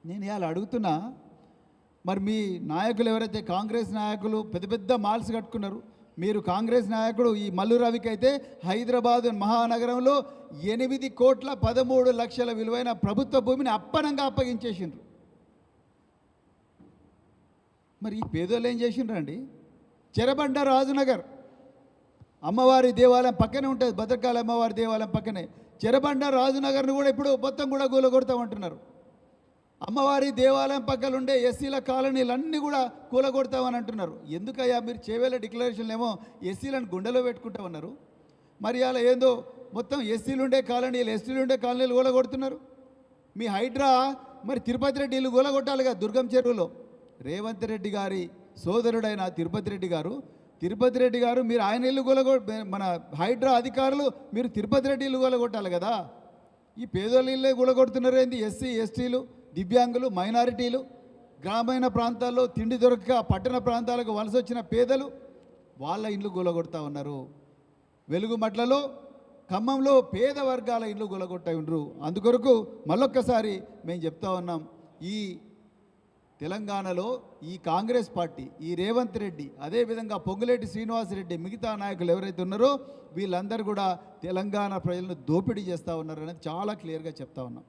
నేను ఇవాళ అడుగుతున్నా, మరి మీ నాయకులు ఎవరైతే కాంగ్రెస్ నాయకులు పెద్ద పెద్ద మాల్స్ కట్టుకున్నారు, మీరు కాంగ్రెస్ నాయకుడు ఈ మల్లు రవికి అయితే హైదరాబాద్ మహానగరంలో 8,13,00,000 విలువైన ప్రభుత్వ భూమిని అప్పనంగా అప్పగించేసిండ్రు. మరి ఈ పేదోళ్ళు ఏం చేసిండ్రండి? చెరబండ రాజునగర్ అమ్మవారి దేవాలయం పక్కనే ఉంటుంది, భద్రకాళి అమ్మవారి దేవాలయం పక్కనే. చెరబండ రాజునగర్ని కూడా ఇప్పుడు మొత్తం కూడా కూలగొడతామంటున్నారు. అమ్మవారి దేవాలయం పక్కన ఉండే ఎస్సీల కాలనీలన్నీ కూడా కూలగొడతామని అంటున్నారు. ఎందుకయ్యా మీరు చేవేల డిక్లరేషన్లు ఏమో ఎస్సీలను గుండెలో పెట్టుకుంటామన్నారు, మరి అలా ఏందో మొత్తం ఎస్సీలు ఉండే కాలనీలు కూలగొడుతున్నారు. మీ హైడ్రా మరి తిరుపతి రెడ్డి ఇల్లు కూలగొట్టాలిగా దుర్గం చెరువులో. రేవంత్ రెడ్డి గారి సోదరుడైన తిరుపతి రెడ్డి గారు మీరు ఆయన ఇల్లు మన హైడ్రా అధికారులు మీరు తిరుపతి రెడ్డి ఇల్లు కూలగొట్టాలి కదా. ఈ పేదోళ్ళ ఇల్లే కూలగొడుతున్నారు ఏంది? ఎస్సీ ఎస్టీలు, దివ్యాంగులు, మైనారిటీలు, గ్రామీణ ప్రాంతాల్లో తిండి దొరకక పట్టణ ప్రాంతాలకు వలస వచ్చిన పేదలు వాళ్ళ ఇండ్లు కూలగొడతా ఉన్నారు. వెలుగుమట్లలో ఖమ్మంలో పేద వర్గాల ఇండ్లు కూలగొట్టా ఉండ్రు. అందుకొరకు మళ్ళొక్కసారి మేము చెప్తా ఉన్నాం, ఈ తెలంగాణలో ఈ కాంగ్రెస్ పార్టీ, ఈ రేవంత్ రెడ్డి, అదేవిధంగా పొంగులేటి శ్రీనివాసరెడ్డి, మిగతా నాయకులు ఎవరైతే ఉన్నారో వీళ్ళందరూ కూడా తెలంగాణ ప్రజలను దోపిడీ చేస్తూ ఉన్నారు అనేది చాలా క్లియర్గా చెప్తా ఉన్నాం.